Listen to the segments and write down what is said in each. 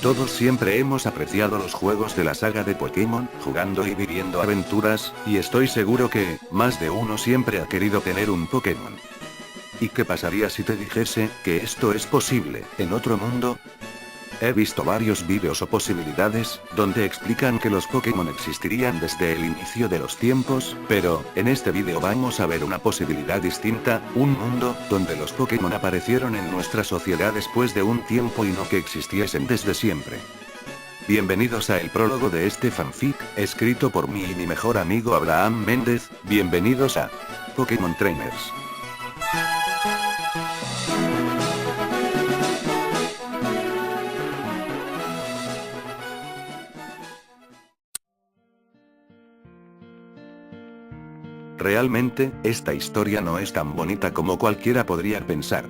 Todos siempre hemos apreciado los juegos de la saga de Pokémon, jugando y viviendo aventuras, y estoy seguro que, más de uno siempre ha querido tener un Pokémon. ¿Y qué pasaría si te dijese que esto es posible, en otro mundo? He visto varios vídeos o posibilidades, donde explican que los Pokémon existirían desde el inicio de los tiempos, pero, en este vídeo vamos a ver una posibilidad distinta, un mundo, donde los Pokémon aparecieron en nuestra sociedad después de un tiempo y no que existiesen desde siempre. Bienvenidos a el prólogo de este fanfic, escrito por mí y mi mejor amigo Abraham Méndez, bienvenidos a Pokémon Trainers. Realmente, esta historia no es tan bonita como cualquiera podría pensar.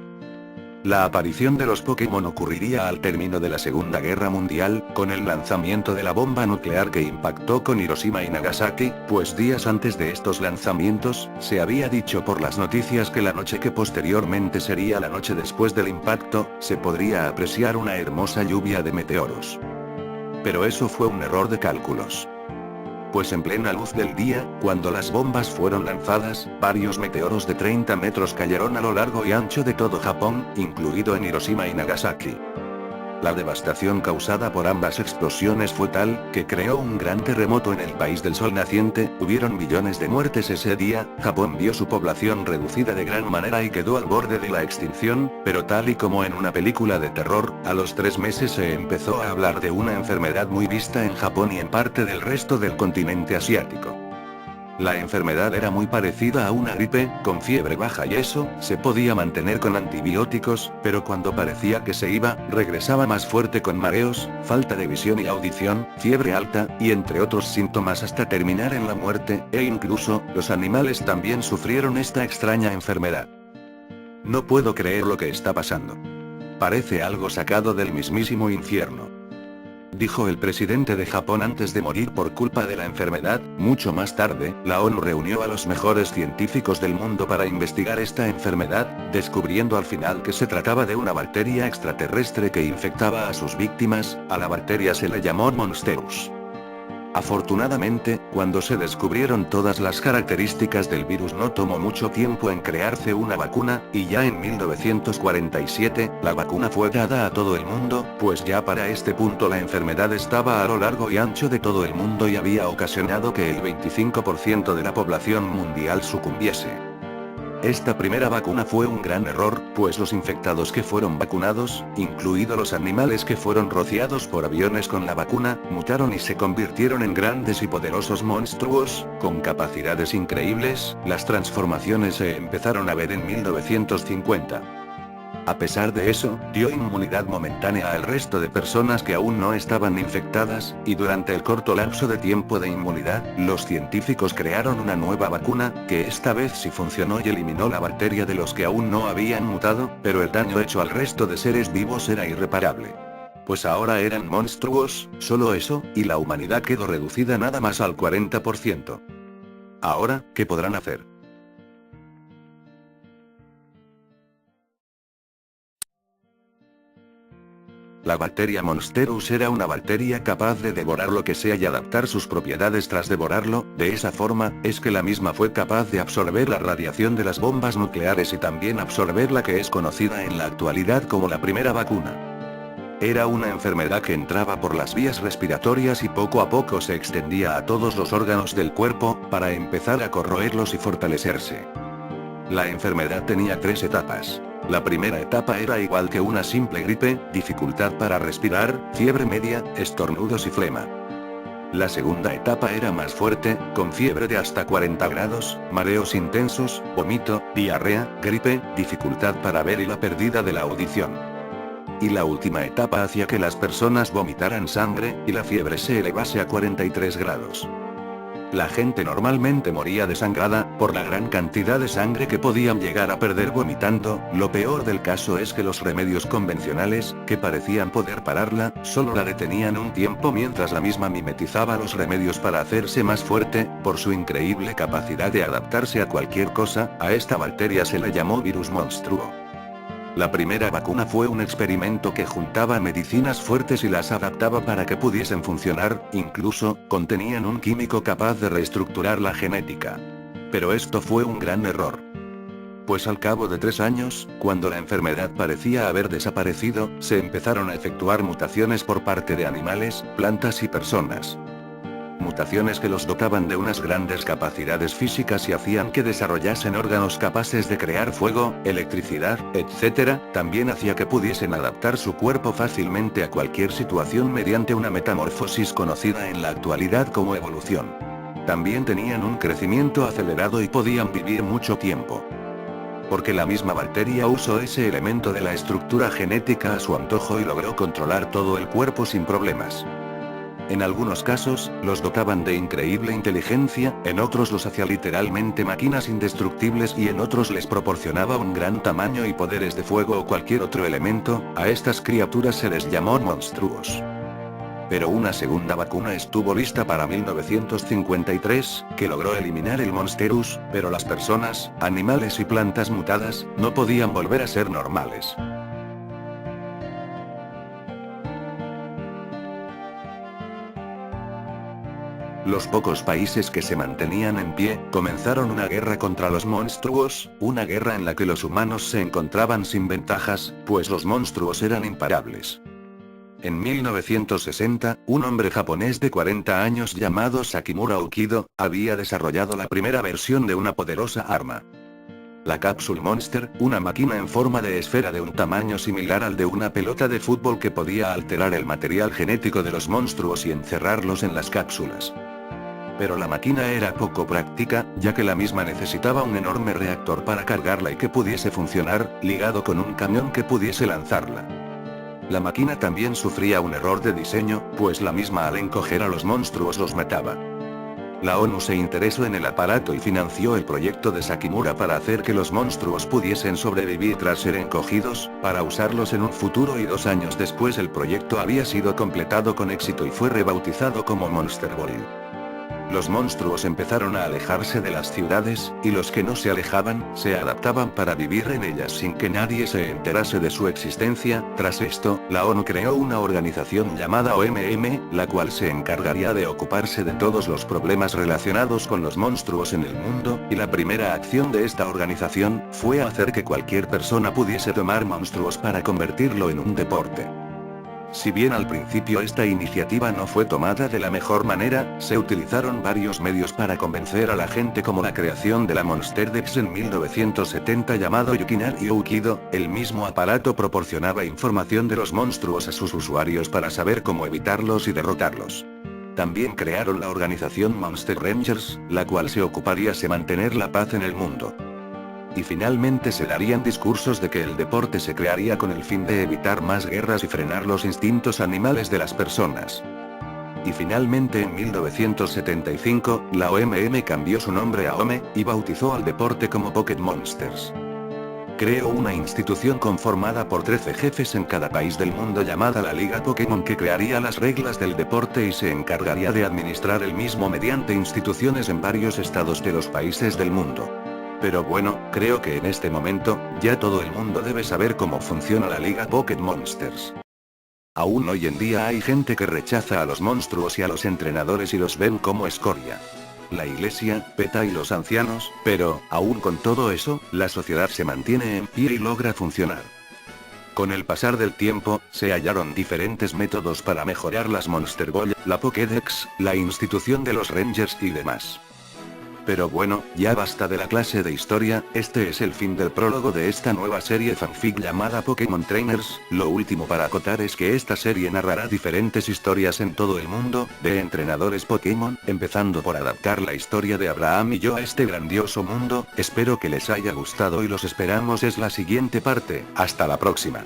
La aparición de los Pokémon ocurriría al término de la Segunda Guerra Mundial, con el lanzamiento de la bomba nuclear que impactó con Hiroshima y Nagasaki, pues días antes de estos lanzamientos, se había dicho por las noticias que la noche que posteriormente sería la noche después del impacto, se podría apreciar una hermosa lluvia de meteoros. Pero eso fue un error de cálculos. Pues en plena luz del día, cuando las bombas fueron lanzadas, varios meteoros de 30 metros cayeron a lo largo y ancho de todo Japón, incluido en Hiroshima y Nagasaki. La devastación causada por ambas explosiones fue tal, que creó un gran terremoto en el país del sol naciente, hubieron millones de muertes ese día, Japón vio su población reducida de gran manera y quedó al borde de la extinción, pero tal y como en una película de terror, a los 3 meses se empezó a hablar de una enfermedad muy vista en Japón y en parte del resto del continente asiático. La enfermedad era muy parecida a una gripe, con fiebre baja y eso, se podía mantener con antibióticos, pero cuando parecía que se iba, regresaba más fuerte con mareos, falta de visión y audición, fiebre alta, y entre otros síntomas hasta terminar en la muerte, e incluso, los animales también sufrieron esta extraña enfermedad. No puedo creer lo que está pasando. Parece algo sacado del mismísimo infierno, dijo el presidente de Japón antes de morir por culpa de la enfermedad. Mucho más tarde, la ONU reunió a los mejores científicos del mundo para investigar esta enfermedad, descubriendo al final que se trataba de una bacteria extraterrestre que infectaba a sus víctimas. A la bacteria se le llamó Monsterus. Afortunadamente, cuando se descubrieron todas las características del virus no tomó mucho tiempo en crearse una vacuna, y ya en 1947, la vacuna fue dada a todo el mundo, pues ya para este punto la enfermedad estaba a lo largo y ancho de todo el mundo y había ocasionado que el 25% de la población mundial sucumbiese. Esta primera vacuna fue un gran error, pues los infectados que fueron vacunados, incluidos los animales que fueron rociados por aviones con la vacuna, mutaron y se convirtieron en grandes y poderosos monstruos, con capacidades increíbles. Las transformaciones se empezaron a ver en 1950. A pesar de eso, dio inmunidad momentánea al resto de personas que aún no estaban infectadas, y durante el corto lapso de tiempo de inmunidad, los científicos crearon una nueva vacuna, que esta vez sí funcionó y eliminó la bacteria de los que aún no habían mutado, pero el daño hecho al resto de seres vivos era irreparable. Pues ahora eran monstruos, solo eso, y la humanidad quedó reducida nada más al 40%. Ahora, ¿qué podrán hacer? La bacteria Monsterus era una bacteria capaz de devorar lo que sea y adaptar sus propiedades tras devorarlo. De esa forma, es que la misma fue capaz de absorber la radiación de las bombas nucleares y también absorber la que es conocida en la actualidad como la primera vacuna. Era una enfermedad que entraba por las vías respiratorias y poco a poco se extendía a todos los órganos del cuerpo, para empezar a corroerlos y fortalecerse. La enfermedad tenía 3 etapas. La primera etapa era igual que una simple gripe: dificultad para respirar, fiebre media, estornudos y flema. La segunda etapa era más fuerte, con fiebre de hasta 40 grados, mareos intensos, vómito, diarrea, gripe, dificultad para ver y la pérdida de la audición. Y la última etapa hacía que las personas vomitaran sangre, y la fiebre se elevase a 43 grados. La gente normalmente moría desangrada, por la gran cantidad de sangre que podían llegar a perder vomitando. Lo peor del caso es que los remedios convencionales, que parecían poder pararla, solo la detenían un tiempo mientras la misma mimetizaba los remedios para hacerse más fuerte. Por su increíble capacidad de adaptarse a cualquier cosa, a esta bacteria se la llamó virus monstruo. La primera vacuna fue un experimento que juntaba medicinas fuertes y las adaptaba para que pudiesen funcionar, incluso, contenían un químico capaz de reestructurar la genética. Pero esto fue un gran error. Pues al cabo de 3 años, cuando la enfermedad parecía haber desaparecido, se empezaron a efectuar mutaciones por parte de animales, plantas y personas. Mutaciones que los dotaban de unas grandes capacidades físicas y hacían que desarrollasen órganos capaces de crear fuego, electricidad, etc., también hacía que pudiesen adaptar su cuerpo fácilmente a cualquier situación mediante una metamorfosis conocida en la actualidad como evolución. También tenían un crecimiento acelerado y podían vivir mucho tiempo. Porque la misma bacteria usó ese elemento de la estructura genética a su antojo y logró controlar todo el cuerpo sin problemas. En algunos casos, los dotaban de increíble inteligencia, en otros los hacía literalmente máquinas indestructibles y en otros les proporcionaba un gran tamaño y poderes de fuego o cualquier otro elemento. A estas criaturas se les llamó monstruos. Pero una segunda vacuna estuvo lista para 1953, que logró eliminar el Monsterus, pero las personas, animales y plantas mutadas, no podían volver a ser normales. Los pocos países que se mantenían en pie, comenzaron una guerra contra los monstruos, una guerra en la que los humanos se encontraban sin ventajas, pues los monstruos eran imparables. En 1960, un hombre japonés de 40 años llamado Sakimura Ukido, había desarrollado la primera versión de una poderosa arma. La Capsule Monster, una máquina en forma de esfera de un tamaño similar al de una pelota de fútbol que podía alterar el material genético de los monstruos y encerrarlos en las cápsulas. Pero la máquina era poco práctica, ya que la misma necesitaba un enorme reactor para cargarla y que pudiese funcionar, ligado con un camión que pudiese lanzarla. La máquina también sufría un error de diseño, pues la misma al encoger a los monstruos los mataba. La ONU se interesó en el aparato y financió el proyecto de Sakimura para hacer que los monstruos pudiesen sobrevivir tras ser encogidos, para usarlos en un futuro, y 2 años después el proyecto había sido completado con éxito y fue rebautizado como Monster Ball. Los monstruos empezaron a alejarse de las ciudades, y los que no se alejaban, se adaptaban para vivir en ellas sin que nadie se enterase de su existencia. Tras esto, la ONU creó una organización llamada OMM, la cual se encargaría de ocuparse de todos los problemas relacionados con los monstruos en el mundo, y la primera acción de esta organización, fue hacer que cualquier persona pudiese tomar monstruos para convertirlo en un deporte. Si bien al principio esta iniciativa no fue tomada de la mejor manera, se utilizaron varios medios para convencer a la gente, como la creación de la Monster Dex en 1970 llamado Yukinari Ukido. El mismo aparato proporcionaba información de los monstruos a sus usuarios para saber cómo evitarlos y derrotarlos. También crearon la organización Monster Rangers, la cual se ocuparía de mantener la paz en el mundo. Y finalmente se darían discursos de que el deporte se crearía con el fin de evitar más guerras y frenar los instintos animales de las personas. Y finalmente en 1975, la OMM cambió su nombre a OME, y bautizó al deporte como Pocket Monsters. Creó una institución conformada por 13 jefes en cada país del mundo llamada la Liga Pokémon, que crearía las reglas del deporte y se encargaría de administrar el mismo mediante instituciones en varios estados de los países del mundo. Pero bueno, creo que en este momento, ya todo el mundo debe saber cómo funciona la Liga Pocket Monsters. Aún hoy en día hay gente que rechaza a los monstruos y a los entrenadores y los ven como escoria. La iglesia, PETA y los ancianos, pero, aún con todo eso, la sociedad se mantiene en pie y logra funcionar. Con el pasar del tiempo, se hallaron diferentes métodos para mejorar las Monster Ball, la Pokédex, la institución de los Rangers y demás. Pero bueno, ya basta de la clase de historia. Este es el fin del prólogo de esta nueva serie fanfic llamada Pokémon Trainers. Lo último para acotar es que esta serie narrará diferentes historias en todo el mundo, de entrenadores Pokémon, empezando por adaptar la historia de Abraham y yo a este grandioso mundo. Espero que les haya gustado y los esperamos en la siguiente parte. Hasta la próxima.